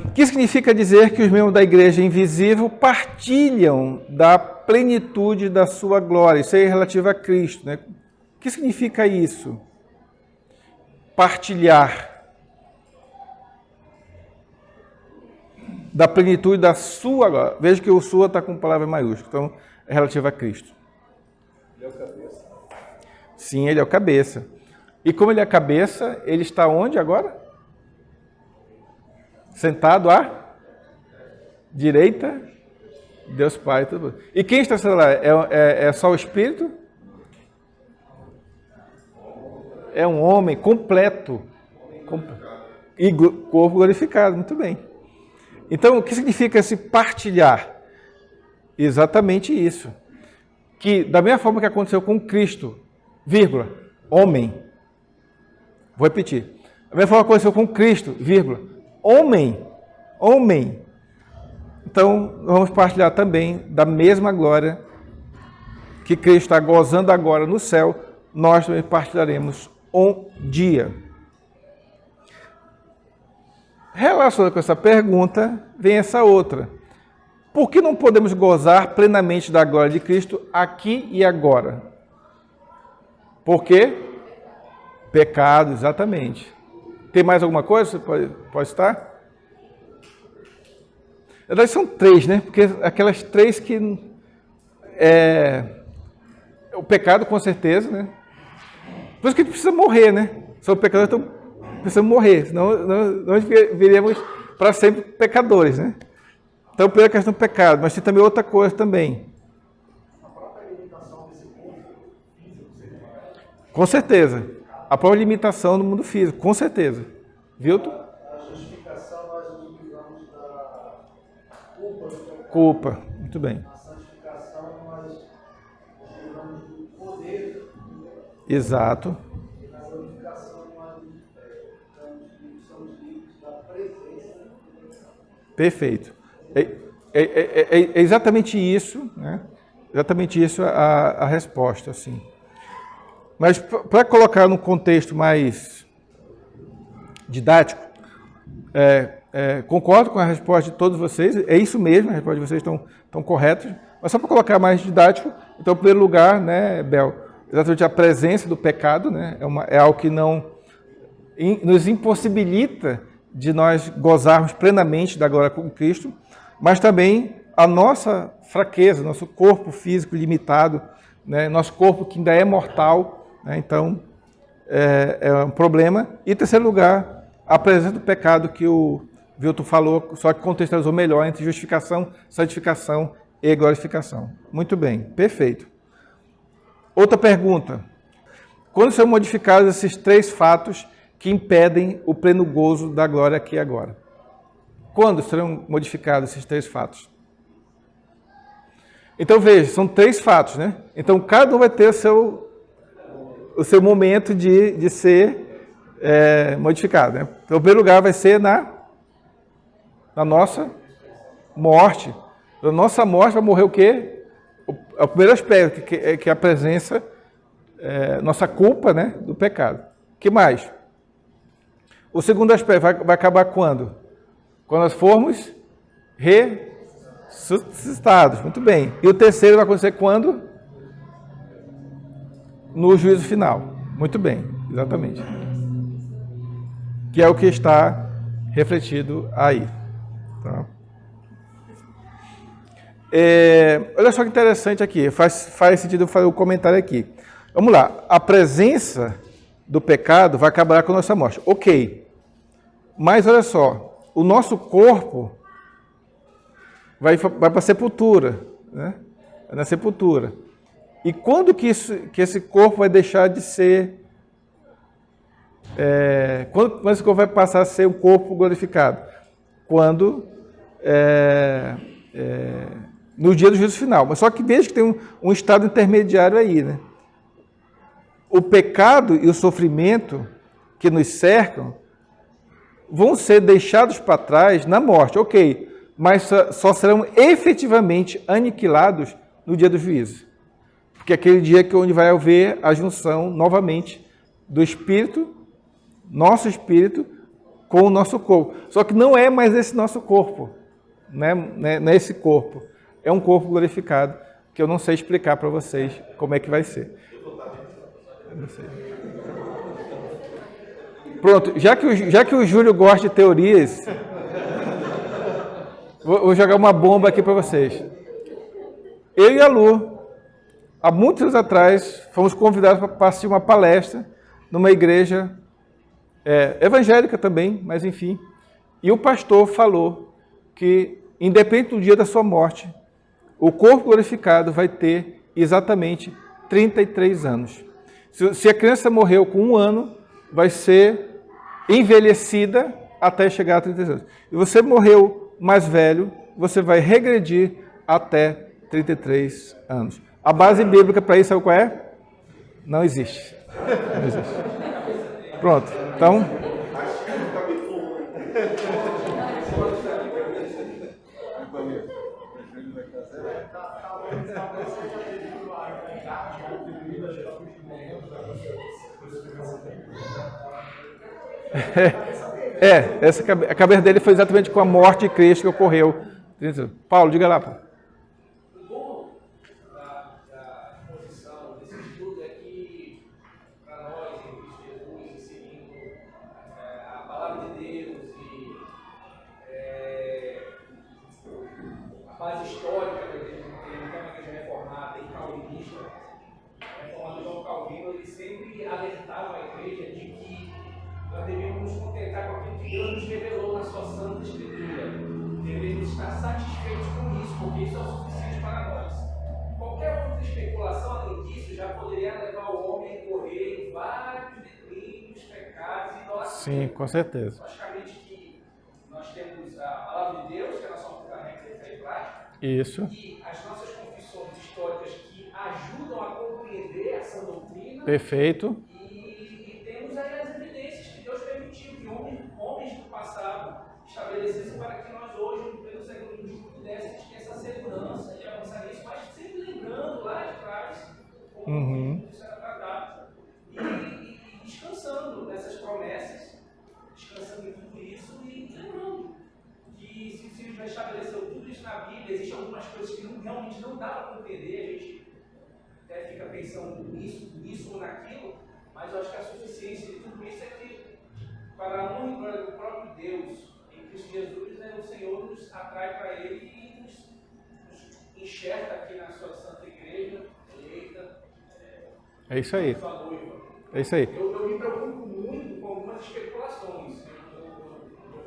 O que significa dizer que os membros da igreja invisível partilham da plenitude da sua glória? Isso é relativo a Cristo, né? O que significa isso? Partilhar da plenitude da sua glória. Veja que o sua está com palavra maiúscula, então é relativo a Cristo. Ele é o cabeça. Sim, ele é o cabeça. E como ele é a cabeça, ele está onde agora? Sentado à direita, Deus Pai. Tudo. E quem está sentado lá? É só o Espírito? É um homem completo. E corpo glorificado, muito bem. Então, o que significa esse partilhar? Exatamente isso. Que, da mesma forma que aconteceu com Cristo, vírgula, homem. Vou repetir. Da mesma forma que aconteceu com Cristo, vírgula, homem. Então, vamos partilhar também da mesma glória que Cristo está gozando agora no céu, nós também partilharemos um dia. Relacionado com essa pergunta, vem essa outra. Por que não podemos gozar plenamente da glória de Cristo aqui e agora? Por quê? Pecado, exatamente. Tem mais alguma coisa? Você pode estar? Na verdade, são três, né? Porque aquelas três que... o pecado, com certeza, né? Por isso que a gente precisa morrer, né? São pecadores, então precisamos morrer, senão nós viremos para sempre pecadores, né? Então, primeira questão do pecado, mas tem também outra coisa também. A própria limitação desse corpo físico seria maior? Com certeza. A própria limitação no mundo físico, com certeza. Viu? A justificação nós utilizamos da culpa. Culpa, muito bem. A santificação nós utilizamos do poder. Exato. E na glorificação nós somos livres da presença. Perfeito. É exatamente isso, né? Exatamente isso a resposta, assim. Mas para colocar num contexto mais didático, concordo com a resposta de todos vocês, é isso mesmo, a resposta de vocês estão corretas, mas só para colocar mais didático, então, em primeiro lugar, né, Bel, exatamente a presença do pecado, né, é algo que não nos impossibilita de nós gozarmos plenamente da glória com Cristo, mas também a nossa fraqueza, nosso corpo físico limitado, né, nosso corpo que ainda é mortal, né, então é um problema. E em terceiro lugar, a presença do pecado que o Vilton falou, só que contextualizou melhor entre justificação, santificação e glorificação. Muito bem, perfeito. Outra pergunta. Quando serão modificados esses três fatos que impedem o pleno gozo da glória aqui e agora? Quando serão modificados esses três fatos? Então veja, são três fatos, né? Então cada um vai ter o seu momento de ser modificado, né? Então, em primeiro lugar vai ser na nossa morte. Na nossa morte vai morrer o quê? O primeiro aspecto, que é a presença, nossa culpa, né, do pecado. que mais? O segundo aspecto vai acabar quando? Quando nós formos ressuscitados. Muito bem. E o terceiro vai acontecer quando? No juízo final. Muito bem, exatamente. Que é o que está refletido aí. Tá? Olha só que interessante aqui. Faz sentido eu fazer o comentário aqui. Vamos lá. A presença do pecado vai acabar com a nossa morte. Ok. Mas olha só. O nosso corpo vai para a sepultura. Né? Vai na sepultura. E quando que esse corpo vai deixar de ser... quando esse corpo vai passar a ser um corpo glorificado? Quando... no dia do juízo final. Mas só que veja que tem um estado intermediário aí, né? O pecado e o sofrimento que nos cercam vão ser deixados para trás na morte, ok, mas só serão efetivamente aniquilados no dia do juízo. Porque é aquele dia onde vai haver a junção novamente do Espírito, nosso Espírito, com o nosso corpo. Só que não é mais esse nosso corpo, não é esse corpo. É um corpo glorificado, que eu não sei explicar para vocês como é que vai ser. Eu não sei. Pronto, já que o Júlio gosta de teorias, vou jogar uma bomba aqui para vocês. Eu e a Lu, há muitos anos atrás, fomos convidados para assistir uma palestra numa igreja evangélica também, mas enfim. E o pastor falou que, independente do dia da sua morte, o corpo glorificado vai ter exatamente 33 anos. Se a criança morreu com 1 ano, vai ser envelhecida até chegar a 33 anos. E você morreu mais velho, você vai regredir até 33 anos. A base bíblica para isso, sabe qual é? Não existe. Não existe. Pronto. Então... a cabeça dele foi exatamente com a morte de Cristo que ocorreu. Paulo, diga lá, Paulo. O bom da exposição desse estudo é que, para nós, em Cristo Jesus, inserindo a palavra de Deus e a base histórica da igreja, que é uma igreja reformada e calvinista, o reformador João Calvino, ele sempre alertava a igreja de que nós devemos nos contentar com aquilo que Deus nos revelou na sua Santa Escritura. Devemos estar satisfeitos com isso, porque isso é o suficiente para nós. Qualquer outra especulação além disso já poderia levar o homem a correr em vários declínios, pecados e idolatria. Sim, com certeza. Logicamente que nós temos a palavra de Deus, que é a nossa fundamento de fé e prática. Isso. E as nossas confissões históricas que ajudam a compreender essa doutrina. Perfeito. E temos aí as evidências que Deus permitiu que homens do passado estabelecessem para que nós hoje, no pleno século XXI, pudéssemos ter essa segurança de avançar nisso, mas sempre lembrando lá de trás como isso era tratado e descansando nessas promessas, descansando em tudo isso e lembrando que se o Senhor já estabeleceu tudo isso na Bíblia, existem algumas coisas que realmente não dá para compreender, a gente até fica pensando nisso ou naquilo, mas eu acho que a suficiência de tudo isso é que, para a honra e glória do próprio Deus, em Cristo Jesus, né, o Senhor nos atrai para Ele e nos enxerga aqui na sua Santa Igreja, eleita, É isso aí. sua noiva. É isso aí. Eu me preocupo muito com algumas especulações, como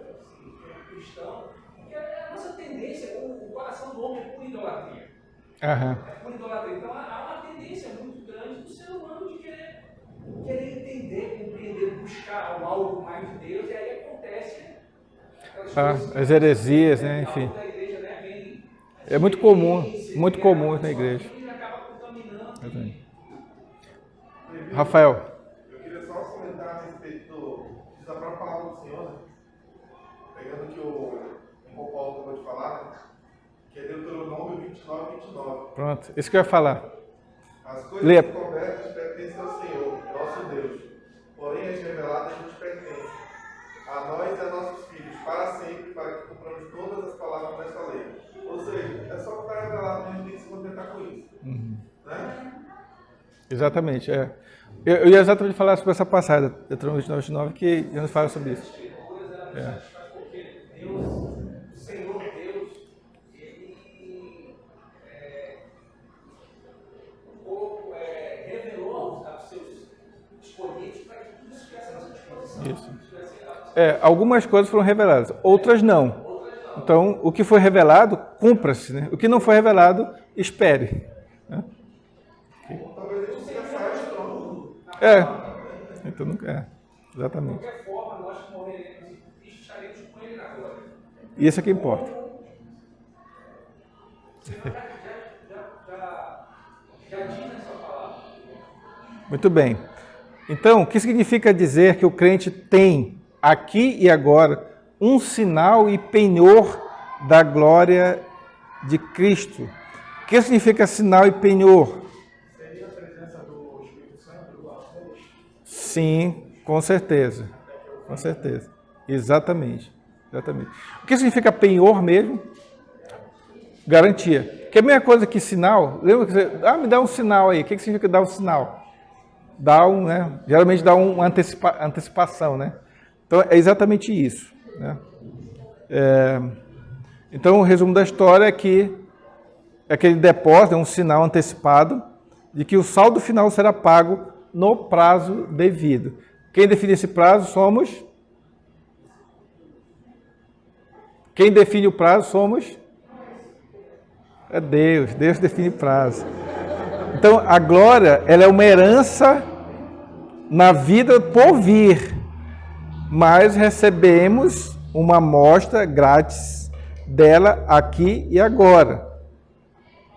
cristão, porque a nossa tendência, o coração do homem é por idolatria. Aham. É por idolatria. Então há uma tendência muito grande do ser humano de querer entender, compreender, buscar algo mais de Deus, e aí acontece as heresias, né? Enfim. da igreja, né? Vem É muito comum na igreja. e acaba contaminando. Rafael. Eu queria só comentar a respeito da própria palavra do Senhor, né? Pegando o que o Paulo acabou de falar, né? Que é Deuteronômio 29:29. Pronto, isso que eu ia falar. As coisas Lê. descobertas pertencem ao Senhor, nosso Deus. Porém, promessa revelada a gente pertence, a nós e a nossos filhos, para sempre, para que cumpramos todas as palavras dessa lei. Ou seja, é só que está revelado, a gente tem que se contentar com isso. Né? Exatamente, é. Eu ia exatamente falar sobre essa passagem, Deuteronômio 29, que já nos fala sobre isso. Porque Deus, o Senhor Deus, ele revelou aos seus escolhidos para que tudo estivesse à nossa disposição. Isso. Algumas coisas foram reveladas, outras não. Então, o que foi revelado, cumpra-se, né? O que não foi revelado, espere. Né? Talvez a gente tenha saído de trono. Então não é. Exatamente. De qualquer forma, nós que morreremos e estaremos com ele na glória. E isso é que importa. Já diz nessa palavra. Muito bem. Então, o que significa dizer que o crente tem, aqui e agora, um sinal e penhor da glória de Cristo? O que significa sinal e penhor? Seria a presença do Espírito Santo, do Apóstolo? Sim, com certeza. Com certeza. Exatamente. O que significa penhor mesmo? Garantia. Que é a mesma coisa que sinal. Lembra que você... me dá um sinal aí. O que significa dar um sinal? Geralmente dá uma antecipação, né? Então, é exatamente isso. Né? Então, o resumo da história é que aquele depósito é um sinal antecipado de que o saldo final será pago no prazo devido. Quem define esse prazo somos... Quem define o prazo somos... É Deus. Deus define prazo. Então, a glória, ela é uma herança na vida por vir, mas recebemos uma amostra grátis dela aqui e agora.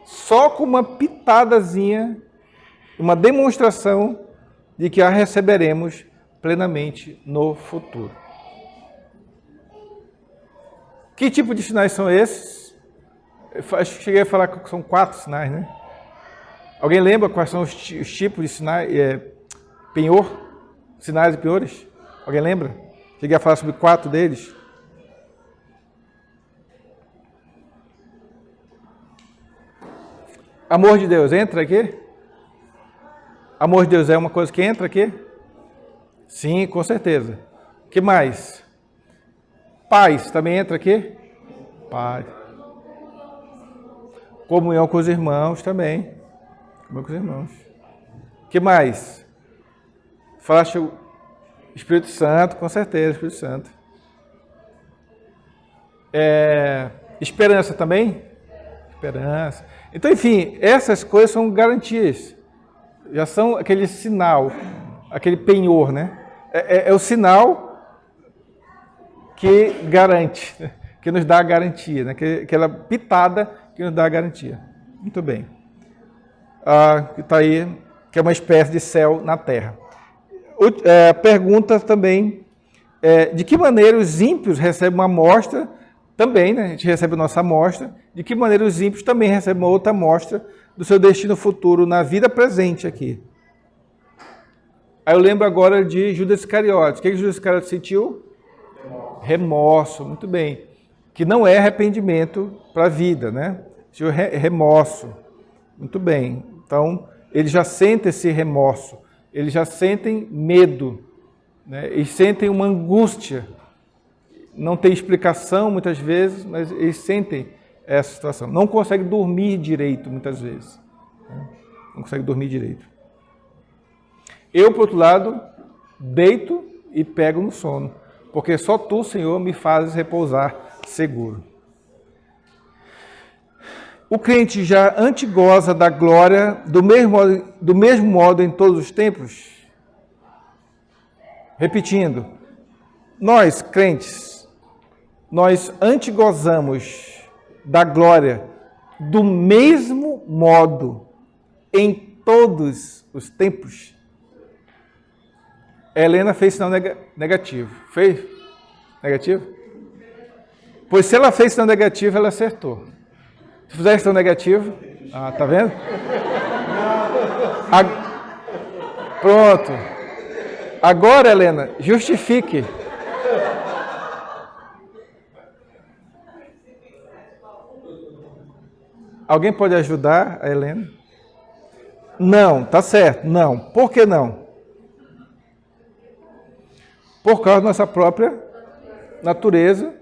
Só com uma pitadazinha, uma demonstração de que a receberemos plenamente no futuro. Que tipo de sinais são esses? Eu acho que cheguei a falar que são 4 sinais, né? Alguém lembra quais são os tipos de sinais? Penhor? Sinais e penhores? Alguém lembra? Cheguei a falar sobre 4 deles. Amor de Deus, entra aqui? Amor de Deus é uma coisa que entra aqui? Sim, com certeza. O que mais? Paz também entra aqui? Paz. Comunhão com os irmãos também. Comunhão com os irmãos. O que mais? Falaste o Espírito Santo, com certeza, Espírito Santo. Esperança também? Esperança. Então, enfim, essas coisas são garantias. Já são aquele sinal, aquele penhor, né? É o sinal que garante, que nos dá a garantia, né? Aquela pitada que nos dá a garantia. Muito bem. Que está aí, que é uma espécie de céu na terra. Pergunta também, de que maneira os ímpios recebem uma amostra, também, né? A gente recebe a nossa amostra, de que maneira os ímpios também recebem uma outra amostra do seu destino futuro na vida presente aqui. Aí eu lembro agora de Judas Iscariotes. O que Judas Iscariotes sentiu? Remorso, muito bem. Que não é arrependimento para a vida, né? Sentiu remorso. Muito bem. Então, eles já sentem esse remorso. Eles já sentem medo, né? Eles sentem uma angústia. Não tem explicação muitas vezes, mas eles sentem essa situação. Não conseguem dormir direito muitas vezes. Né? Não conseguem dormir direito. Eu, por outro lado, deito e pego no sono, porque só Tu, Senhor, me fazes repousar seguro. O crente já antegoza da glória do mesmo modo em todos os tempos? Repetindo, nós, crentes, nós antegozamos da glória do mesmo modo em todos os tempos? Helena fez sinal negativo. Fez? Negativo? Pois se ela fez sinal negativo, ela acertou. Se fizer sinal negativo, tá vendo? Pronto. Agora, Helena, justifique. Alguém pode ajudar a Helena? Não, tá certo, não. Por que não? Por causa da nossa própria natureza,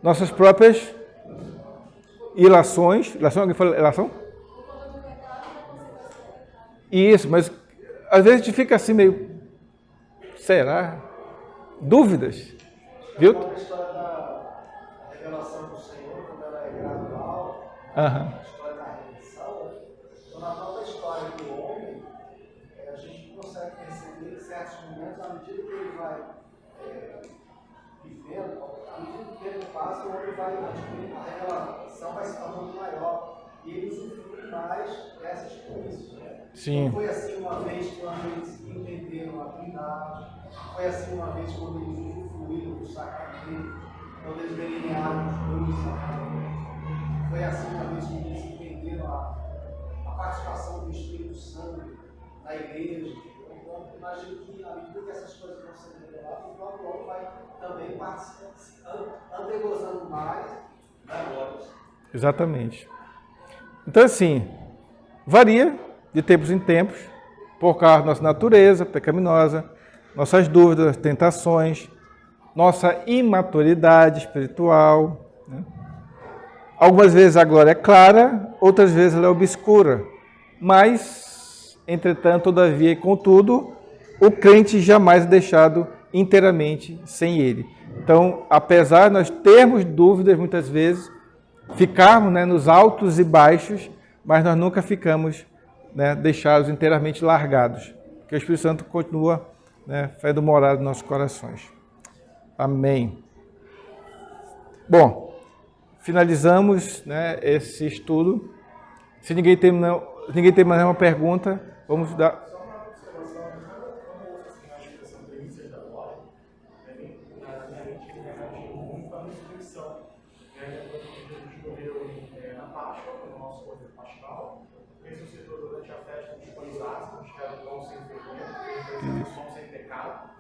nossas próprias ilações. Ilação? Alguém falou ilação? Isso, mas às vezes a gente fica assim meio... Será? Dúvidas. Viu? A história da revelação do Senhor, quando ela é gradual, Aham. a história da redenção, então na própria história do homem, a gente consegue perceber certos momentos, à medida que ele vai vivendo, à medida que o tempo passa, o homem vai adquirindo, a revelação vai se tornando maior, e ele usufrui mais dessas coisas. Sim. Não foi assim uma vez quando eles entenderam a Trindade, foi assim uma vez quando eles usufruíram do sacramento, quando eles delinearam os dois sacramentos, foi assim uma vez quando eles entenderam a participação do Espírito Santo na igreja. Então, imagino que à medida que essas coisas vão sendo reveladas, o próprio homem vai também antegozando mais da glória. Exatamente. Então, assim, varia de tempos em tempos, por causa da nossa natureza pecaminosa, nossas dúvidas, tentações, nossa imaturidade espiritual. Né? Algumas vezes a glória é clara, outras vezes ela é obscura. Mas, entretanto, todavia e contudo, o crente jamais é deixado inteiramente sem ele. Então, apesar de nós termos dúvidas muitas vezes, ficarmos, né, nos altos e baixos, mas nós nunca ficamos, né, deixados inteiramente largados, porque o Espírito Santo continua, né, fazendo morada nos nossos corações. Amém. Bom, finalizamos, né, esse estudo. Se ninguém tem mais nenhuma pergunta, vamos dar... Só uma observação, como assim, a expressão primícias da glória, na minha mente me remete muito à ressurreição. Quando Jesus morreu na Páscoa, no nosso corpo pascal, ressuscitou durante a festa dos pães ácidos, que era o pão sem fermento, o pão sem pecado,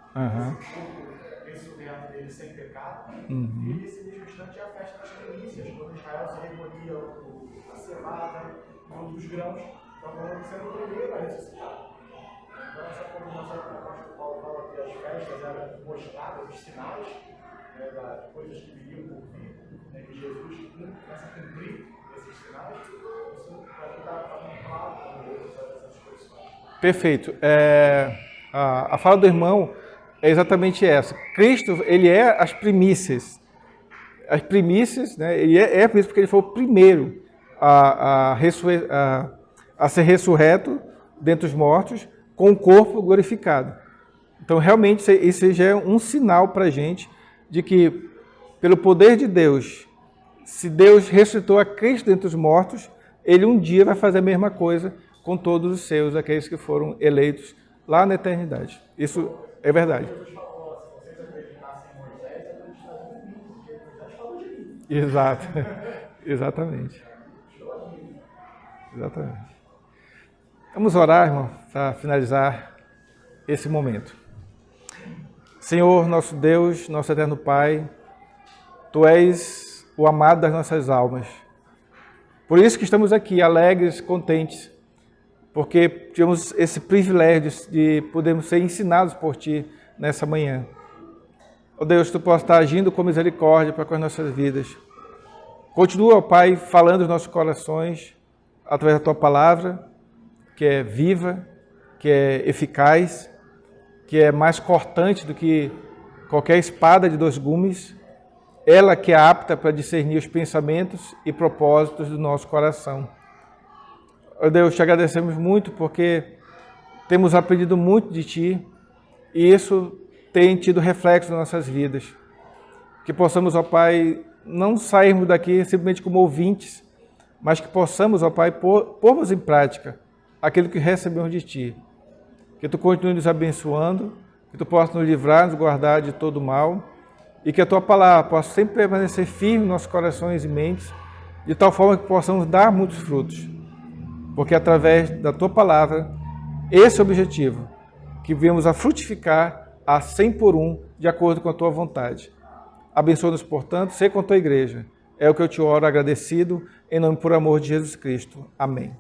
esse corpo ressurreto dele sem pecado, e esse mesmo instante é a festa das primícias, quando Israel se recolhia a cevada, os grãos, então sendo o primeiro a ressuscitar. Então essa combinação que o apóstolo Paulo fala que as festas eram mostradas, os sinais, de coisas que viriam por vir, que Jesus começa a cumprir esses sinais, isso para que está muito claro essas expressões. Perfeito. A fala do irmão é exatamente essa. Cristo, ele é as primícias. As primícias, né, ele é por isso porque ele foi o primeiro a ser ressurreto dentre os mortos com o corpo glorificado. Então, realmente, isso já é um sinal para a gente de que, pelo poder de Deus, se Deus ressuscitou a Cristo dentre os mortos, ele um dia vai fazer a mesma coisa com todos os seus, aqueles que foram eleitos lá na eternidade. Isso é verdade. Jesus falou, se vocês acreditassem em Moisés, acreditariam em mim, porque Moisés falou de mim. Exato. Exatamente. Exatamente. Vamos orar, irmão, para finalizar esse momento. Senhor, nosso Deus, nosso eterno Pai, Tu és o amado das nossas almas. Por isso que estamos aqui, alegres, contentes, porque tivemos esse privilégio de podermos ser ensinados por Ti nessa manhã. Ó Deus, Tu possa estar agindo com misericórdia para com as nossas vidas. Continua, ó Pai, falando nos nossos corações, através da Tua palavra, que é viva, que é eficaz, que é mais cortante do que qualquer espada de 2 gumes, ela que é apta para discernir os pensamentos e propósitos do nosso coração. Ó Deus, te agradecemos muito porque temos aprendido muito de Ti e isso tem tido reflexo nas nossas vidas. Que possamos, ó Pai, não sairmos daqui simplesmente como ouvintes, mas que possamos, ó Pai, pormos em prática aquilo que recebemos de Ti. Que Tu continue nos abençoando, que Tu possa nos livrar, nos guardar de todo mal, e que a Tua palavra possa sempre permanecer firme em nossos corações e mentes, de tal forma que possamos dar muitos frutos. Porque através da Tua palavra, esse é o objetivo, que venhamos a frutificar a 100 por 1, de acordo com a tua vontade. Abençoa-nos, portanto, sei com a tua igreja. É o que eu te oro agradecido, em nome e por amor de Jesus Cristo. Amém.